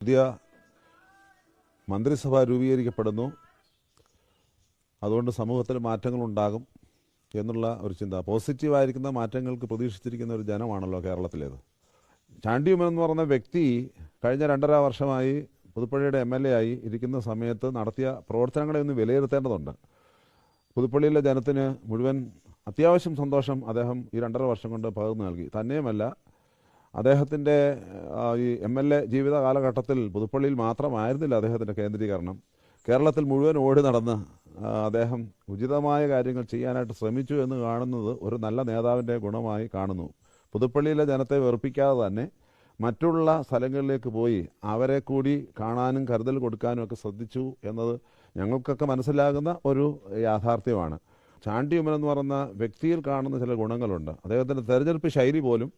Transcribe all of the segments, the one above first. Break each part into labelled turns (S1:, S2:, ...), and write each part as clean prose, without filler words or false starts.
S1: പുതിയ മന്ത്രിസഭ രൂപീകരിക്കപ്പെടുന്നു, അതുകൊണ്ട് സമൂഹത്തിൽ മാറ്റങ്ങളുണ്ടാകും എന്നുള്ള ഒരു ചിന്ത, പോസിറ്റീവായിരിക്കുന്ന മാറ്റങ്ങൾക്ക് പ്രതീക്ഷിച്ചിരിക്കുന്ന ഒരു ജനമാണല്ലോ കേരളത്തിലേത്. ചാണ്ടി ഉമ്മൻ എന്ന് പറയുന്ന വ്യക്തി കഴിഞ്ഞ 2.5 വർഷമായി പുതുപ്പള്ളിയുടെ MLA ആയി ഇരിക്കുന്ന സമയത്ത് നടത്തിയ പ്രവർത്തനങ്ങളെ ഒന്ന് വിലയിരുത്തേണ്ടതുണ്ട്. പുതുപ്പള്ളിയിലെ ജനത്തിന് മുഴുവൻ അത്യാവശ്യം സന്തോഷം അദ്ദേഹം ഈ 2.5 വർഷം കൊണ്ട് പകർന്നു നൽകി. തന്നെയുമല്ല, അദ്ദേഹത്തിൻ്റെ ഈ MLA ജീവിത കാലഘട്ടത്തിൽ പുതുപ്പള്ളിയിൽ മാത്രമായിരുന്നില്ല അദ്ദേഹത്തിൻ്റെ കേന്ദ്രീകരണം. കേരളത്തിൽ മുഴുവൻ ഓടി നടന്ന് അദ്ദേഹം ഉചിതമായ കാര്യങ്ങൾ ചെയ്യാനായിട്ട് ശ്രമിച്ചു എന്ന് കാണുന്നത് ഒരു നല്ല നേതാവിൻ്റെ ഗുണമായി കാണുന്നു. പുതുപ്പള്ളിയിലെ ജനത്തെ വെറുപ്പിക്കാതെ തന്നെ മറ്റുള്ള സ്ഥലങ്ങളിലേക്ക് പോയി അവരെ കൂടി കാണാനും കരുതൽ കൊടുക്കാനും ഒക്കെ ശ്രദ്ധിച്ചു എന്നത് ഞങ്ങൾക്കൊക്കെ മനസ്സിലാകുന്ന ഒരു യാഥാർത്ഥ്യമാണ്. ചാണ്ടി ഉമ്മൻ എന്ന് പറയുന്ന വ്യക്തിയിൽ കാണുന്ന ചില ഗുണങ്ങളുണ്ട്. അദ്ദേഹത്തിൻ്റെ തെരഞ്ഞെടുപ്പ് ശൈലി പോലും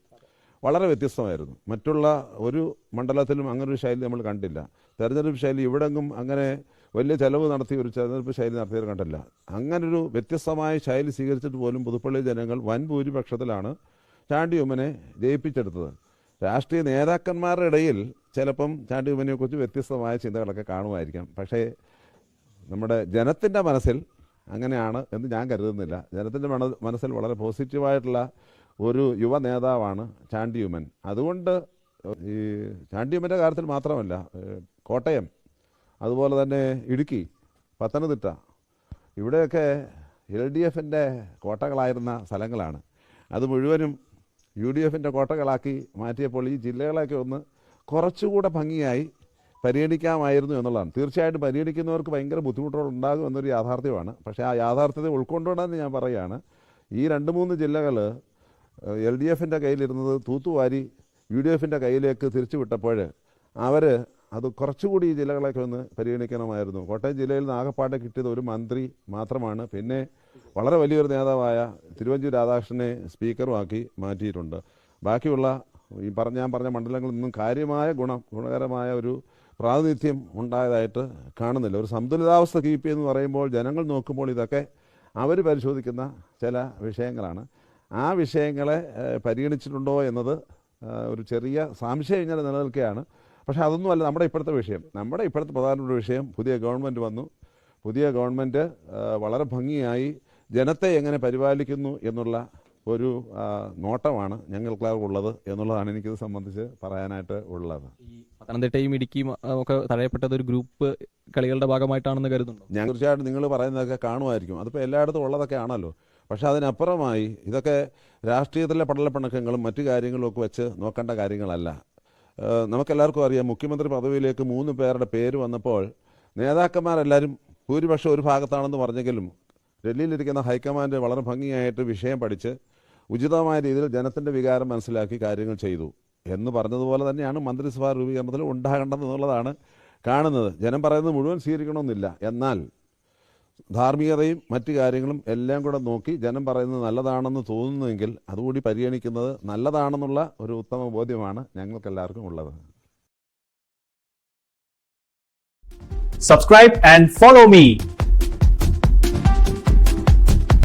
S1: വളരെ വ്യത്യസ്തമായിരുന്നു. മറ്റുള്ള ഒരു മണ്ഡലത്തിലും അങ്ങനൊരു ശൈലി നമ്മൾ കണ്ടില്ല. തെരഞ്ഞെടുപ്പ് ശൈലി ഇവിടെങ്ങും അങ്ങനെ വലിയ ചെലവ് നടത്തി ഒരു തെരഞ്ഞെടുപ്പ് ശൈലി നടത്തിയത് കണ്ടില്ല. അങ്ങനൊരു വ്യത്യസ്തമായ ശൈലി സ്വീകരിച്ചിട്ട് പോലും പുതുപ്പള്ളി ജനങ്ങൾ വൻ ഭൂരിപക്ഷത്തിലാണ് ചാണ്ടി ഉമ്മനെ ജയിപ്പിച്ചെടുത്തത്. രാഷ്ട്രീയ നേതാക്കന്മാരുടെ ഇടയിൽ ചിലപ്പം ചാണ്ടി ഉമ്മനെക്കുറിച്ച് വ്യത്യസ്തമായ ചിന്തകളൊക്കെ കാണുമായിരിക്കാം. പക്ഷേ നമ്മുടെ ജനത്തിൻ്റെ മനസ്സിൽ അങ്ങനെയാണ് എന്ന് ഞാൻ കരുതുന്നില്ല. ജനത്തിൻ്റെ മനസ്സിൽ വളരെ പോസിറ്റീവായിട്ടുള്ള ഒരു യുവ നേതാവാണ് ചാണ്ടി ഉമ്മൻ. അതുകൊണ്ട് ഈ ചാണ്ടി ഉമ്മൻ്റെ കാര്യത്തിൽ മാത്രമല്ല, കോട്ടയം, അതുപോലെ തന്നെ ഇടുക്കി, പത്തനംതിട്ട, ഇവിടെയൊക്കെ LDFൻ്റെ കോട്ടകളായിരുന്ന സ്ഥലങ്ങളാണ്. അത് മുഴുവനും UDFൻ്റെ കോട്ടകളാക്കി മാറ്റിയപ്പോൾ ഈ ജില്ലകളെയൊക്കെ ഒന്ന് കുറച്ചുകൂടെ ഭംഗിയായി പരിഗണിക്കാമായിരുന്നു എന്നുള്ളതാണ്. തീർച്ചയായിട്ടും പരിഗണിക്കുന്നവർക്ക് ഭയങ്കര ബുദ്ധിമുട്ടുകളുണ്ടാകും എന്നൊരു യാഥാർത്ഥ്യമാണ്. പക്ഷേ ആ യാഥാർത്ഥ്യത്തെ ഉൾക്കൊണ്ടുകൊണ്ടെന്ന് ഞാൻ പറയുകയാണ്. ഈ 2-3 ജില്ലകൾ LDFൻ്റെ കയ്യിലിരുന്നത് തൂത്തുവാരി UDFൻ്റെ കയ്യിലേക്ക് തിരിച്ചു വിട്ടപ്പോൾ അത് കുറച്ചുകൂടി ഈ ജില്ലകളൊക്കെ ഒന്ന് പരിഗണിക്കണമായിരുന്നു. കോട്ടയം ജില്ലയിൽ നിന്ന് ആകെപ്പാടെ കിട്ടിയത് ഒരു മന്ത്രി മാത്രമാണ്. പിന്നെ വളരെ വലിയൊരു നേതാവായ തിരുവഞ്ചൂർ രാധാകൃഷ്ണനെ സ്പീക്കറുമാക്കി മാറ്റിയിട്ടുണ്ട്. ബാക്കിയുള്ള ഞാൻ പറഞ്ഞ മണ്ഡലങ്ങളിൽ നിന്നും കാര്യമായ ഗുണകരമായ ഒരു പ്രാതിനിധ്യം ഉണ്ടായതായിട്ട് കാണുന്നില്ല. ഒരു സന്തുലിതാവസ്ഥ കീപ്പ് എന്ന് പറയുമ്പോൾ ജനങ്ങൾ നോക്കുമ്പോൾ ഇതൊക്കെ അവർ പരിശോധിക്കുന്ന ചില വിഷയങ്ങളാണ്. ആ വിഷയങ്ങളെ പരിഗണിച്ചിട്ടുണ്ടോ എന്നത് ഒരു ചെറിയ സംശയം ഇങ്ങനെ നിലനിൽക്കുകയാണ്. പക്ഷേ അതൊന്നുമല്ല നമ്മുടെ ഇപ്പോഴത്തെ വിഷയം. നമ്മുടെ ഇപ്പോഴത്തെ പ്രധാനപ്പെട്ട വിഷയം, പുതിയ ഗവൺമെൻറ് വന്നു. പുതിയ ഗവൺമെൻറ് വളരെ ഭംഗിയായി ജനത്തെ എങ്ങനെ പരിപാലിക്കുന്നു എന്നുള്ള ഒരു നോട്ടമാണ് ഞങ്ങൾക്കുള്ളത് എന്നുള്ളതാണ് എനിക്കിത് സംബന്ധിച്ച് പറയാനായിട്ട് ഉള്ളത്.
S2: പത്തനംതിട്ടയും ഇടുക്കിയും ഒക്കെ തടയപ്പെട്ടത് ഒരു ഗ്രൂപ്പ് കളികളുടെ ഭാഗമായിട്ടാണെന്ന് കരുതുന്നു.
S1: ഞാൻ തീർച്ചയായിട്ടും നിങ്ങൾ പറയുന്നതൊക്കെ കാണുമായിരിക്കും. അതിപ്പോൾ എല്ലായിടത്തും ഉള്ളതൊക്കെ ആണല്ലോ. പക്ഷേ അതിനപ്പുറമായി ഇതൊക്കെ രാഷ്ട്രീയത്തിലെ പടലപ്പിണക്കങ്ങളും മറ്റു കാര്യങ്ങളും ഒക്കെ വെച്ച് നോക്കേണ്ട കാര്യങ്ങളല്ല. നമുക്കെല്ലാവർക്കും അറിയാം, മുഖ്യമന്ത്രി പദവിയിലേക്ക് 3 പേരുടെ പേര് വന്നപ്പോൾ നേതാക്കന്മാരെല്ലാവരും ഭൂരിപക്ഷം ഒരു ഭാഗത്താണെന്ന് പറഞ്ഞെങ്കിലും ഡൽഹിയിലിരിക്കുന്ന ഹൈക്കമാൻഡ് വളരെ ഭംഗിയായിട്ട് വിഷയം പഠിച്ച് ഉചിതമായ രീതിയിൽ ജനത്തിൻ്റെ വികാരം മനസ്സിലാക്കി കാര്യങ്ങൾ ചെയ്തു എന്ന് പറഞ്ഞതുപോലെ തന്നെയാണ് മന്ത്രിസഭാ രൂപീകരണത്തിൽ ഉണ്ടാകേണ്ടതെന്നുള്ളതാണ് കാണുന്നത്. ജനം പറയുന്നത് മുഴുവൻ സ്വീകരിക്കണമെന്നില്ല. എന്നാൽ ധാർമ്മികതയും മറ്റു കാര്യങ്ങളും എല്ലാം കൂടെ നോക്കി ജനം പറയുന്നത് നല്ലതാണെന്ന് തോന്നുന്നുവെങ്കിൽ അതുകൂടി പരിഗണിക്കുന്നത് നല്ലതാണെന്നുള്ള ഒരു ഉത്തമ ബോധ്യമാണ് ഞങ്ങൾക്കെല്ലാവർക്കും ഉള്ളത്.
S3: Subscribe and follow me